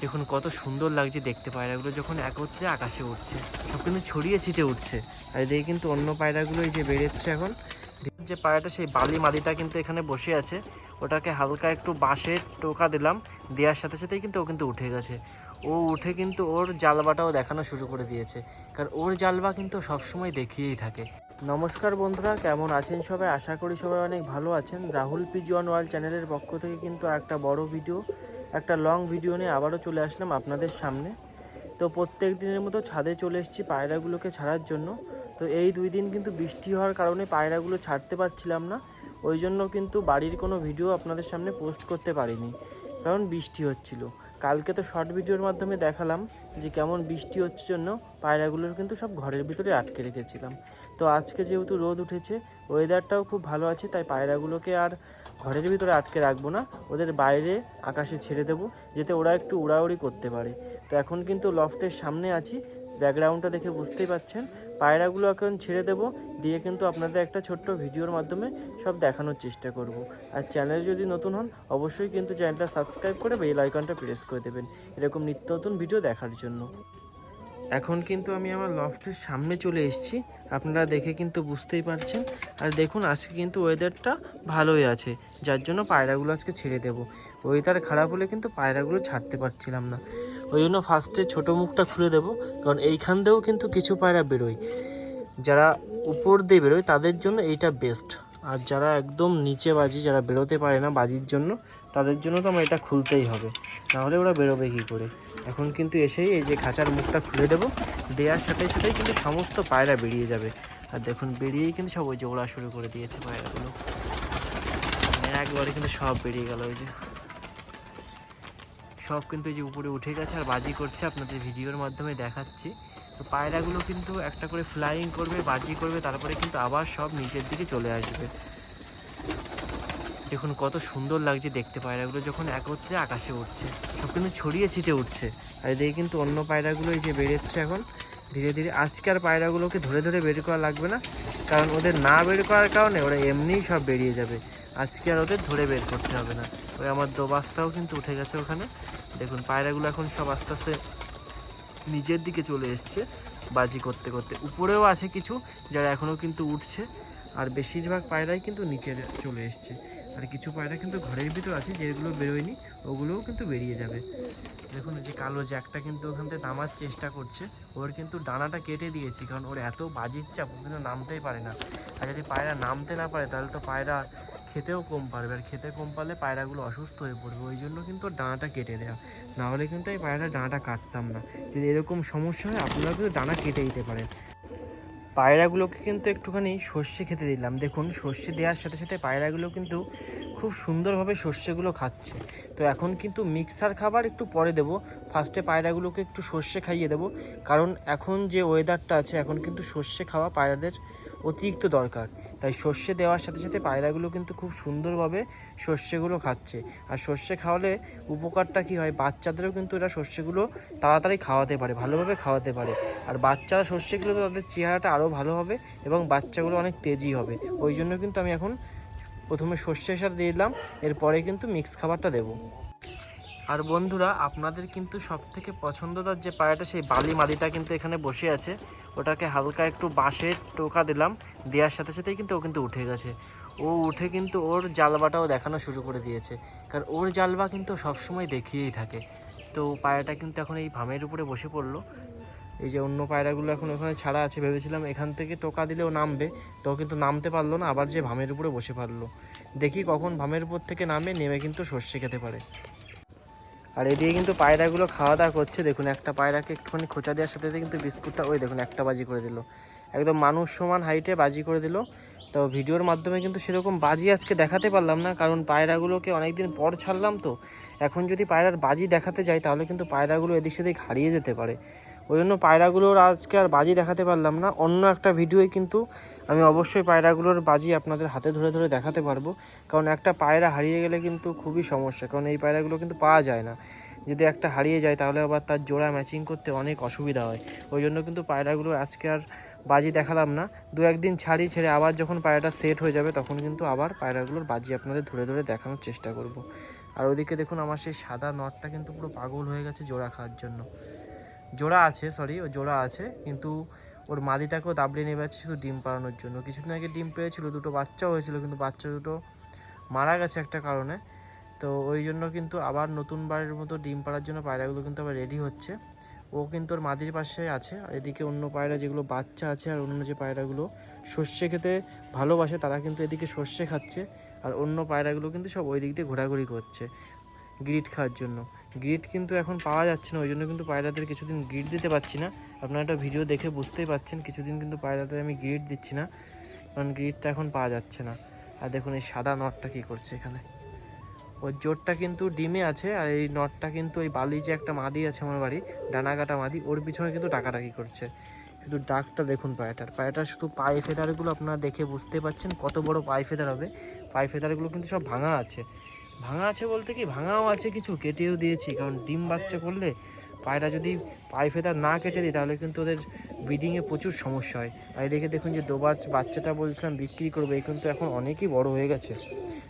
দেখুন কত সুন্দর লাগছে দেখতে পায়রাগুলো যখন একত্রে আকাশে উঠছে, সব কিন্তু ছড়িয়ে ছিটে উঠছে। আর এদিকে কিন্তু অন্য পায়রাগুলো এই যে বেরোচ্ছে এখন। যে পায়রাটা সেই বালি মাদিটা কিন্তু এখানে বসে আছে, ওটাকে হালকা একটু বাঁশের টোকা দিলাম, দেওয়ার সাথে সাথেই কিন্তু ও কিন্তু উঠে গেছে। ও উঠে কিন্তু ওর জালবাটাও দেখানো শুরু করে দিয়েছে, কারণ ওর জালবা কিন্তু সবসময় দেখিয়েই থাকে। নমস্কার বন্ধুরা, কেমন আছেন সবাই? আশা করি সবাই অনেক ভালো আছেন। রাহুল পিজন ওয়ার্ল্ড চ্যানেলের পক্ষ থেকে কিন্তু একটা বড় ভিডিও, একটা লং ভিডিও নিয়ে আবারও চলে আসলাম আপনাদের সামনে। তো প্রত্যেক দিনের মতো ছাদে চলে এসেছি পায়রাগুলোকে ছাড়ার জন্য। তো এই 2 দিন কিন্তু বৃষ্টি হওয়ার কারণে পায়রাগুলো ছাড়তে পারছিলাম না, ওই জন্য কিন্তু বাড়ির কোনো ভিডিও আপনাদের সামনে পোস্ট করতে পারিনি, কারণ বৃষ্টি হচ্ছিল। কালকে তো শর্ট ভিডিওর মাধ্যমে দেখালাম যে কেমন বৃষ্টি হচ্ছে জন্য পায়রাগুলোর কিন্তু সব ঘরের ভিতরে আটকে রেখেছিলাম। তো আজকে যেহেতু রোদ উঠেছে, ওয়েদারটাও খুব ভালো আছে, তাই পায়রাগুলোকে আর ঘরের ভিতরে আটকে রাখবো না, ওদের বাইরে আকাশে ছেড়ে দেবো, যাতে ওরা একটু উড়াউড়ি করতে পারে। তো এখন কিন্তু লফটের সামনে আছি, ব্যাকগ্রাউন্ডটা দেখে বুঝতেই পারছেন। পায়রাগুলো এখন ছেড়ে দেবো, দিয়ে কিন্তু আপনাদের একটা ছোট্ট ভিডিওর মাধ্যমে সব দেখানোর চেষ্টা করব। আর চ্যানেল যদি নতুন হন অবশ্যই কিন্তু চ্যানেলটা সাবস্ক্রাইব করে বেল আইকনটা প্রেস করে দেবেন এরকম নিত্য নতুন ভিডিও দেখার জন্য। এখন কিন্তু আমি আমার লফটের সামনে চলে এসেছি, আপনারা দেখে কিন্তু বুঝতেই পারছেন। আর দেখুন আজকে কিন্তু ওয়েদারটা ভালোই আছে, যার জন্য পায়রাগুলো আজকে ছেড়ে দেবো। ওয়েদার খারাপ হলে কিন্তু পায়রাগুলো ছাড়তে পারছিলাম না, ওই জন্য ফার্স্টে ছোটো মুখটা খুলে দেবো, কারণ এইখান দিয়েও কিন্তু কিছু পায়রা বেরোয়। যারা উপর দিয়ে বেরোয় তাদের জন্য এইটা বেস্ট, আর যারা একদম নিচে বাজি, যারা বেরোতে পারে না বাজির জন্য, তাদের জন্য তো আমার এটা খুলতেই হবে, নাহলে ওরা বেরোবে কী করে। এখন কিন্তু এসেই এই যে খাঁচার মুখটা খুলে দেবো, দেওয়ার সাথে সাথেই কিন্তু সমস্ত পায়রা বেরিয়ে যাবে। আর দেখুন বেরিয়েই কিন্তু সব ওই যে ওড়া শুরু করে দিয়েছে পায়রাগুলো, একবারে কিন্তু সব বেরিয়ে গেল। ওই যে সব কিন্তু এই যে উপরে উঠে গেছে আর বাজি করছে, আপনাদের ভিডিওর মাধ্যমে দেখাচ্ছি। তো পায়রাগুলো কিন্তু একটা করে ফ্লাইং করবে, বাজি করবে, তারপরে কিন্তু আবার সব নিচের দিকে চলে আসবে। দেখুন কত সুন্দর লাগছে দেখতে পায়রাগুলো যখন একত্রে আকাশে উঠছে, সব কিন্তু ছড়িয়ে ছিটে উঠছে। আর এদিকে কিন্তু অন্য পায়রাগুলো এই যে বেরোচ্ছে এখন ধীরে ধীরে। আজকে আর পায়রাগুলোকে ধরে ধরে বের করা লাগবে না, কারণ ওদের না বের করার কারণে ওরা এমনিই সব বেরিয়ে যাবে। আজকে আর ওদের ধরে বের করতে হবে না। ওই আমার দোবাসটাও কিন্তু উঠে গেছে ওখানে। দেখুন পায়রাগুলো এখন সব আস্তে আস্তে নিচের দিকে চলে এসছে বাজি করতে করতে। উপরেও আছে কিছু যারা এখনও কিন্তু উঠছে, আর বেশিরভাগ পায়রাই কিন্তু নিচে চলে এসছে। আর কিছু পায়রা কিন্তু ঘরের ভিতর আছে, যেগুলো বেরোয়নি ওগুলোও কিন্তু বেরিয়ে যাবে। দেখুন যে কালো জ্যাকটা কিন্তু ওখান থেকে নামার চেষ্টা করছে, ওর কিন্তু ডানাটা কেটে দিয়েছি, কারণ ওর এত বাজির চাপ ও কিন্তু নামতেই পারে না। আর যদি পায়রা নামতে না পারে তাহলে তো পায়রা খেতেও কম পারবে, আর খেতে কম পারলে পায়রাগুলো অসুস্থ হয়ে পড়বে। ওই জন্য কিন্তু ওর ডানাটা কেটে দেওয়া, না হলে কিন্তু এই পায়রাটা ডানাটা কাটতাম না। যদি এরকম সমস্যা হয় আপনারা কিন্তু ডানা কেটে দিতে পারেন। পায়রাগুলোকে কিন্তু একটুখানি সর্ষে খেতে দিলাম, দেখুন সর্ষে দেওয়ার সাথে সাথে পায়রাগুলো কিন্তু খুব সুন্দরভাবে সর্ষেগুলো খাচ্ছে। তো এখন কিন্তু মিক্সার খাবার একটু পরে দেবো, ফার্স্টে পায়রাগুলোকে একটু সর্ষে খাইয়ে দেবো, কারণ এখন যে ওয়েদারটা আছে এখন কিন্তু সর্ষে খাওয়া পায়রাদের অতিরিক্ত দরকার। তাই সর্ষে দেওয়ার সাথে সাথে পায়রাগুলো কিন্তু খুব সুন্দরভাবে সর্ষেগুলো খাচ্ছে। আর সর্ষে খাওয়ালে উপকারটা কী হয়, বাচ্চাদেরও কিন্তু এরা সর্ষেগুলো তাড়াতাড়ি খাওয়াতে পারে, ভালোভাবে খাওয়াতে পারে। আর বাচ্চারা সর্ষে খেলে তো তাদের চেহারাটা আরও ভালো হবে এবং বাচ্চাগুলো অনেক তেজি হবে। ওই জন্য কিন্তু আমি এখন প্রথমে সর্ষে সার দিয়ে দিলাম, এরপরে কিন্তু মিক্স খাবারটা দেবো। আর বন্ধুরা আপনাদের কিন্তু সবথেকে পছন্দদার যে পায়রাটা সেই বালি মাদিটা কিন্তু এখানে বসে আছে, ওটাকে হালকা একটু বাঁশের টোকা দিলাম, দেওয়ার সাথে সাথেই কিন্তু ও কিন্তু উঠে গেছে। ও উঠে কিন্তু ওর জালবাটাও দেখানো শুরু করে দিয়েছে, কারণ ওর জালবা কিন্তু সবসময় দেখিয়েই থাকে। তো পায়রাটা কিন্তু এখন এই ভামের উপরে বসে পড়লো। এই যে অন্য পায়রাগুলো এখন ওখানে ছাড়া আছে, ভেবেছিলাম এখান থেকে টোকা দিলেও নামবে, তো কিন্তু নামতে পারলো না, আবার যে ভামের উপরে বসে পারলো। দেখি কখন ভামের উপর থেকে নেমে কিন্তু সর্ষে খেতে পারে। আর এদিকে কিন্তু পায়রাগুলো খাওয়া দাওয়া করছে, দেখুন একটা পায়রাকে একটুখানি খোঁচা দেওয়ার সাথে সাথে কিন্তু বিস্কুটটা ওই দেখুন একটা বাজি করে দিল, একদম মানুষ সমান হাইটে বাজি করে দিল। তো ভিডিওর মাধ্যমে কিন্তু সেরকম বাজি আজকে দেখাতে পারলাম না, কারণ পায়রাগুলোকে অনেকদিন পর ছাড়লাম। তো এখন যদি পায়রার বাজি দেখাতে যাই তাহলে কিন্তু পায়রাগুলো এদিক সেদিক হারিয়ে যেতে পারে, ওই জন্য পায়রাগুলোর আজকে আর বাজি দেখাতে পারলাম না। অন্য একটা ভিডিওয় কিন্তু আমি অবশ্যই পায়রাগুলোর বাজি আপনাদের হাতে ধরে ধরে দেখাতে পারবো, কারণ একটা পায়রা হারিয়ে গেলে কিন্তু খুবই সমস্যা, কারণ এই পায়রাগুলো কিন্তু পাওয়া যায় না। যদি একটা হারিয়ে যায় তাহলে আবার তার জোড়া ম্যাচিং করতে অনেক অসুবিধা হয়। ওই জন্য কিন্তু পায়রাগুলো আজকে আর বাজি দেখালাম না, দু একদিন ছেড়ে আবার যখন পায়রাটা সেট হয়ে যাবে তখন কিন্তু আবার পায়রাগুলোর বাজি আপনাদের ধরে ধরে দেখানোর চেষ্টা করব। আর ওদিকে দেখুন আমার সেই সাদা নটটা কিন্তু পুরো পাগল হয়ে গেছে জোড়া খাওয়ার জন্য। জোড়া আছে, সরি, ও জোড়া আছে, কিন্তু ওর মাদিটাকেও দাবড়িয়ে নেবে যাচ্ছে শুধু ডিম পাড়ানোর জন্য। কিছুদিন আগে ডিম পেয়েছিল, দুটো বাচ্চাও হয়েছিল, কিন্তু বাচ্চা দুটো মারা গেছে একটা কারণে। তো ওই জন্য কিন্তু আবার নতুনবারের মতো ডিম পাড়ার জন্য পায়রাগুলো কিন্তু আবার রেডি হচ্ছে। ও কিন্তু ওর মাদির পাশে আছে, আর এদিকে অন্য পায়রা যেগুলো বাচ্চা আছে আর অন্য যে পায়রাগুলো সর্ষে খেতে ভালোবাসে তারা কিন্তু এদিকে সর্ষে খাচ্ছে, আর অন্য পায়রাগুলো কিন্তু সব ওই দিক দিয়ে ঘোরাঘুরি করছে গ্রিট খাওয়ার জন্য। গ্রিট কিন্তু এখন পাওয়া যাচ্ছে না, ওই জন্য কিন্তু পায়রাদের কিছুদিন গ্রিট দিতে পারছি না। আপনারা একটা ভিডিও দেখে বুঝতেই পারছেন কিছুদিন কিন্তু পায়রাদের আমি গ্রিট দিচ্ছি না, কারণ গ্রিটটা এখন পাওয়া যাচ্ছে না। আর দেখুন এই সাদা নটটা কী করছে এখানে, ওর জোরটা কিন্তু ডিমে আছে, আর এই নটটা কিন্তু ওই বালি যে একটা মাদি আছে আমার বাড়ি, ডানা কাটা মাদি, ওর পিছনে কিন্তু ডাকাডাকি করছে। শুধু ডাকটা দেখুন পায়রাটার শুধু পায়ে ফেদারগুলো আপনারা দেখে বুঝতে পারছেন কত বড় পায়ে ফেদার হবে। পায়ে ফেদারগুলো কিন্তু সব ভাঙা আছে, ভাঙা আছে বলতে কি ভাঙাও আছে, কিছু কেটেও দিয়েছি, কারণ ডিম বাচ্চা করলে পায়রা যদি পায়ে ফেদার না কেটে দিই তাহলে কিন্তু ওদের ব্রিডিংয়ে প্রচুর সমস্যা হয়। আর এদিকে দেখুন যে দোবাজ বাচ্চাটা বলছিলাম বিক্রি করবো, এই কিন্তু এখন অনেকই বড় হয়ে গেছে,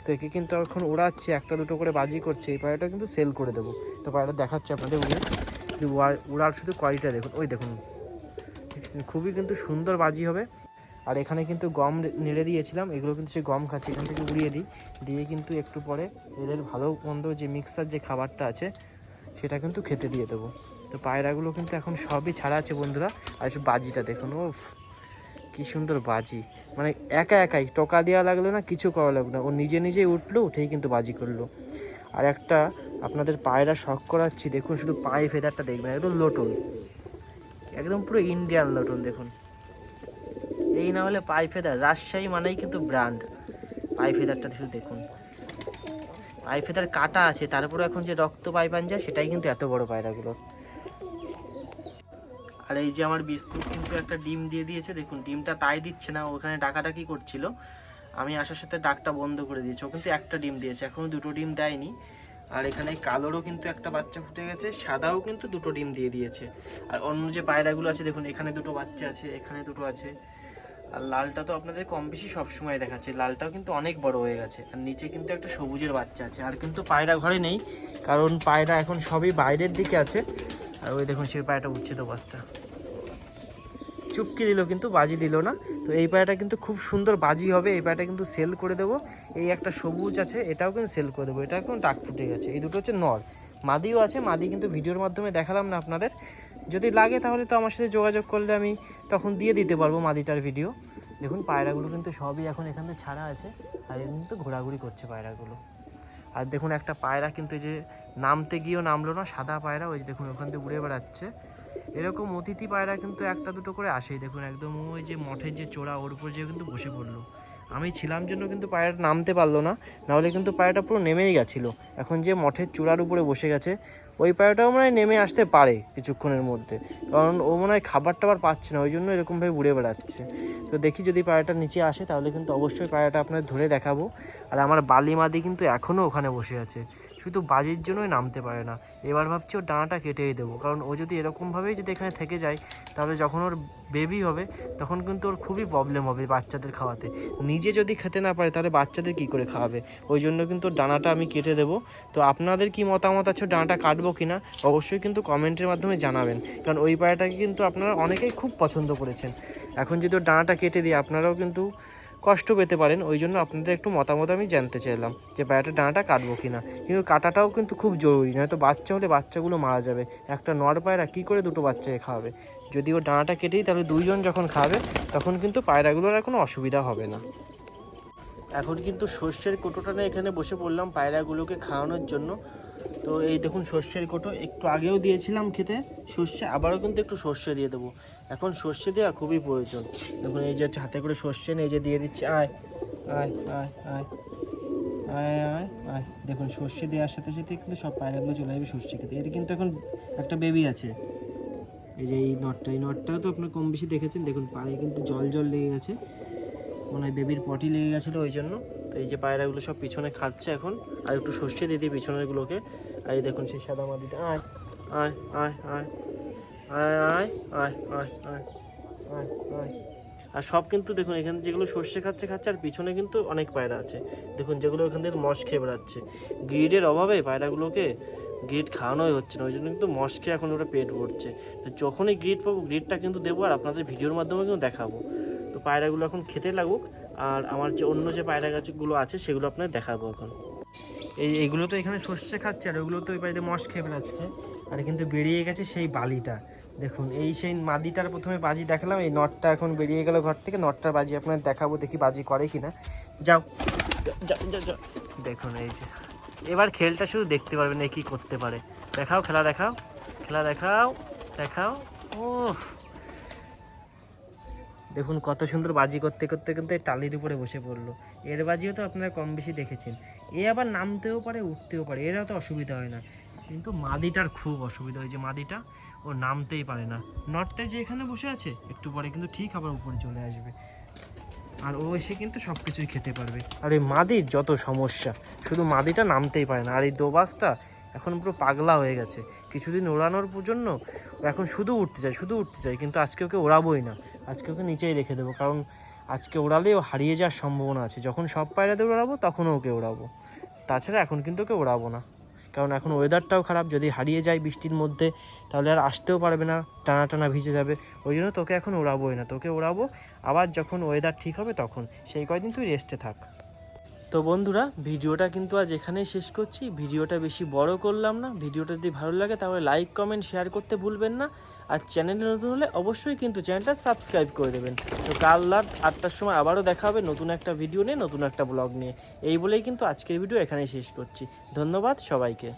তো একে কিন্তু এখন ওড়াচ্ছে, একটা দুটো করে বাজি করছে। এই পায়রাটা কিন্তু সেল করে দেবো। তো পায়রাটা দেখাচ্ছে আপনাদের উড়ে, উড়ার শুধু কোয়ালিটিটা দেখুন, ওই দেখুন খুবই কিন্তু সুন্দর বাজি হবে। আর এখানে কিন্তু গম নেড়ে দিয়েছিলাম, এগুলো কিন্তু সে গম খাচ্ছে, এখান থেকে উড়িয়ে দিই, দিয়ে কিন্তু একটু পরে এদের ভালো মন্দ যে মিক্সার যে খাবারটা আছে সেটা কিন্তু খেতে দিয়ে দেবো। তো পায়রাগুলো কিন্তু এখন সবই ছাড়া আছে বন্ধুরা। আর একটু বাজিটা দেখুন, ও কি সুন্দর বাজি, মানে একা একাই টোকা দেওয়া লাগলো না, কিছু করা লাগলো না, ও নিজে নিজেই উঠলো, উঠেই কিন্তু বাজি করলো। আর একটা আপনাদের পায়রা শখ করাচ্ছি, দেখুন শুধু পায়ে ফেদারটা দেখবেন, একদম লোটন, একদম পুরো ইন্ডিয়ান লোটন দেখুন। এই না হলে পাই ফেদার, রাজশাহী মানেই কিন্তু ব্র্যান্ড। পাই ফেদারটা শুধু দেখুন, পাই ফেদার কাটা আছে, তারপরে এখন যে রক্ত পাইপান যায় সেটাই কিন্তু এত বড় পায়রাগুলো। আর এই যে আমার বিস্কুট কিন্তু একটা ডিম দিয়ে দিয়েছে, দেখুন ডিমটা তাই দিচ্ছে না, ওখানে ডাকাডাকি করছিল, আমি আসার সাথে ডাকটা বন্ধ করে দিয়েছি। ও কিন্তু একটা ডিম দিয়েছে, এখনও দুটো ডিম দেয়নি। আর এখানে কালোরও কিন্তু একটা বাচ্চা ফুটে গেছে, সাদাও কিন্তু দুটো ডিম দিয়ে দিয়েছে। আর অন্য যে পায়রাগুলো আছে দেখুন, এখানে দুটো বাচ্চা আছে, এখানে দুটো আছে। আর লালটা তো আপনাদের কম বেশি সবসময় দেখাচ্ছে, লালটাও কিন্তু অনেক বড় হয়ে গেছে। আর নিচে কিন্তু একটা সবুজের বাচ্চা আছে। আর কিন্তু পায়রা ঘরে নেই, কারণ পায়রা এখন সবই বাইরের দিকে আছে। আর ওই দেখুন সেই পায়রাটা উঠছে, তো বাসটা চুপকি দিল কিন্তু বাজি দিল না। তো এই পায়রাটা কিন্তু খুব সুন্দর বাজি হবে, এই পায়রাটা কিন্তু সেল করে দেবো। এই একটা সবুজ আছে, এটাও কিন্তু সেল করে দেবো, এটা কিন্তু ডাক ফুটে গেছে। এই দুটো হচ্ছে নর, মাদিও আছে, মাদি কিন্তু ভিডিওর মাধ্যমে দেখালাম না আপনাদের। যদি লাগে তাহলে তো আমার সাথে যোগাযোগ করলে আমি তখন দিয়ে দিতে পারবো মাদিটার ভিডিও। দেখুন পায়রাগুলো কিন্তু সবই এখন এখান থেকে ছাড়া আছে, আর কিন্তু ঘোরাঘুরি করছে পায়রাগুলো। আর দেখুন একটা পায়রা কিন্তু এই যে নামতে গিয়েও নামলো না, সাদা পায়রা, ওই দেখুন ওখান থেকে উড়ে বেড়াচ্ছে। এরকম অতিথি পায়রা কিন্তু একটা দুটো করে আসেই, দেখুন একদম ওই যে মঠের যে চোরা ওর উপর যে কিন্তু বসে পড়লো। আমি ছিলাম জন্য কিন্তু পায়রাটা নামতে পারলো না, নাহলে কিন্তু পায়রাটা পুরো নেমেই গেছিলো। এখন যে মঠের চূড়ার উপরে বসে গেছে ওই পায়রাটাও মনে হয় নেমে আসতে পারে কিছুক্ষণের মধ্যে, কারণ ও মনে হয় খাবার টাবার পাচ্ছে না, ওই জন্য এরকমভাবে উড়ে বেড়াচ্ছে। তো দেখি যদি পায়রাটা নিচে আসে তাহলে কিন্তু অবশ্যই পায়রাটা আপনাদের ধরে দেখাবো। আর আমার বালি মাদি কিন্তু এখনও ওখানে বসে আছে, শুধু বাজির জন্যই নামতে পারে না। এবার ভাবছি ওর ডানাটা কেটেই দেবো, কারণ ও যদি এরকমভাবেই যদি এখানে থেকে যায় তাহলে যখন ওর বেবি হবে তখন কিন্তু ওর খুবই প্রবলেম হবে বাচ্চাদের খাওয়াতে। নিজে যদি খেতে না পারে তাহলে বাচ্চাদের কী করে খাওয়াবে, ওই জন্য কিন্তু ওর ডানাটা আমি কেটে দেবো। তো আপনাদের কি মতামত আছে ডানাটা কাটবো কি না অবশ্যই কিন্তু কমেন্টের মাধ্যমে জানাবেন, কারণ ওই পায়রাটাকে কিন্তু আপনারা অনেকেই খুব পছন্দ করেছেন। এখন যদি ওর ডানাটা কেটে দিই আপনারাও কিন্তু কষ্ট পেতে পারেন, ওই জন্য আপনাদের একটু মতামত আমি জানতে চাইলাম যে পায়রাটার ডানাটা কাটবো কি না। কিন্তু কাটাটাও কিন্তু খুব জরুরি, নয়তো বাচ্চা হলে বাচ্চাগুলো মারা যাবে। একটা নর পায়রা কী করে দুটো বাচ্চাকে খাওয়াবে, যদি ওর ডানাটা কেটেই তাহলে দুইজন যখন খাবে তখন কিন্তু পায়রাগুলোর আর কোনো অসুবিধা হবে না। এখন কিন্তু সর্ষের কোটোটা নিয়ে এখানে বসে পড়লাম পায়রাগুলোকে খাওয়ানোর জন্য। তো এই দেখুন সর্ষের কোটো, একটু আগেও দিয়েছিলাম খেতে সর্ষে, আবারও কিন্তু একটু সর্ষে দিয়ে দেবো। এখন সর্ষে দেওয়া খুবই প্রয়োজন। দেখুন এই যে হাতে করে সর্ষে নিয়ে যে দিয়ে দিচ্ছি, আয় আয় আয় আয় আয় আয় আয়। দেখুন সর্ষে দেওয়ার সাথে সাথে কিন্তু সব পায়রাগুলো চলে যাবে সর্ষে খেতে। এর কিন্তু এখন একটা বেবি আছে, এই যে এই নটটা, এই নটটাও তো আপনার কম বেশি দেখেছেন, দেখুন পায়ে কিন্তু জল জল লেগে গেছে, মনে হয় বেবির পটি লেগে গেছিলো ওই জন্য। তো এই যে পায়রাগুলো সব পিছনে খাচ্ছে এখন, আর একটু সর্ষে দিয়ে দিই পিছনেরগুলোকে। আর এই দেখুন সেই সাদা মাদিটা, আয় আয় আয় আয় আয় আয় আয় আয় আয় আয় আয় আর সব কিন্তু দেখুন এখানে যেগুলো সর্ষে খাচ্ছে আর পিছনে কিন্তু অনেক পায়রা আছে দেখুন, যেগুলো এখান থেকে মশ খেয়ে বেড়াচ্ছে। গ্রিডের অভাবে পায়রাগুলোকে গ্রিড খাওয়ানোই হচ্ছে না, ওই জন্য কিন্তু মশ খেয়ে এখন ওরা পেট ভরছে। তো যখনই গ্রিড পাবো গ্রিডটা কিন্তু দেবো, আর আপনাদের ভিডিওর মাধ্যমে কিন্তু দেখাবো। তো পায়রাগুলো এখন খেতে লাগুক, আর আমার যে অন্য যে পায়রা গাছগুলো আছে সেগুলো আপনাদের দেখাবো এখন। এইগুলো তো এখানে সর্ষে খাচ্ছে, আর ওইগুলো তো ওই বাড়িতে মশ খেয়ে বেড়াচ্ছে। আর কিন্তু বেরিয়ে গেছে সেই বালিটা, দেখুন এই সেই মাদিটার প্রথমে বাজি দেখালাম, এই নটটা এখন বেরিয়ে গেল ঘর থেকে। নটটার বাজি আপনাদের দেখাবো, দেখি বাজি করে কিনা। যাও যাও, দেখুন এই যে এবার খেলটা শুধু দেখতে পারবেন এই কী করতে পারে। দেখাও খেলা, দেখাও খেলা, দেখাও দেখাও। ও দেখুন কত সুন্দর বাজি করতে করতে কিন্তু এই টালির উপরে বসে পড়লো। এর বাজিও তো আপনারা কম বেশি দেখেছেন। এ আবার নামতেও পারে, উঠতেও পারে, এরাও তো অসুবিধা হয় না। কিন্তু মাদিটার খুব অসুবিধা, ওই যে মাদিটা ও নামতেই পারে না। নটটা যে এখানে বসে আছে একটু পরে কিন্তু ঠিক আবার উপরে চলে আসবে, আর ও এসে কিন্তু সব কিছুই খেতে পারবে। আর এই মাদির যত সমস্যা, শুধু মাদিটা নামতেই পারে না। আর এই দোবাসটা এখন পুরো পাগলা হয়ে গেছে, কিছুদিন ওড়ানোর জন্য ও এখন শুধু উঠতে চায়, কিন্তু আজকে ওকে ওড়াবোই না, আজকে ওকে নিচেই রেখে দেবো। কারণ আজকে ওড়ালে ও হারিয়ে যাওয়ার সম্ভাবনা আছে। যখন সব পায়রাদের ওড়াবো তখনও ওকে ওড়াবো, তাছাড়া এখন কিন্তু ওকে ওড়াবো না। কারণ এখন ওয়েদারটাও খারাপ, যদি হারিয়ে যায় বৃষ্টির মধ্যে তাহলে আর আসতেও পারবে না, টানা টানা ভিজে যাবে। ওই জন্য তোকে এখন ওড়াবোই না, তোকে ওড়াবো আবার যখন ওয়েদার ঠিক হবে তখন। সেই কয়দিন তুই রেস্টে থাক। তো বন্ধুরা, ভিডিওটা কিন্তু আজ এখানেই শেষ করছি। ভিডিওটা বেশি বড় করলাম না। ভিডিওটা যদি ভালো লাগে তাহলে লাইক কমেন্ট শেয়ার করতে ভুলবেন না। আর চ্যানেলে নতুন হলে অবশ্যই কিন্তু চ্যানেলটা সাবস্ক্রাইব করে দেবেন। তো কাল রাত 8টার সময় আবারও দেখা হবে নতুন একটা ভিডিও নিয়ে, নতুন একটা ব্লগ নিয়ে। এই বলেই কিন্তু আজকের ভিডিও এখানেই শেষ করছি। ধন্যবাদ সবাইকে।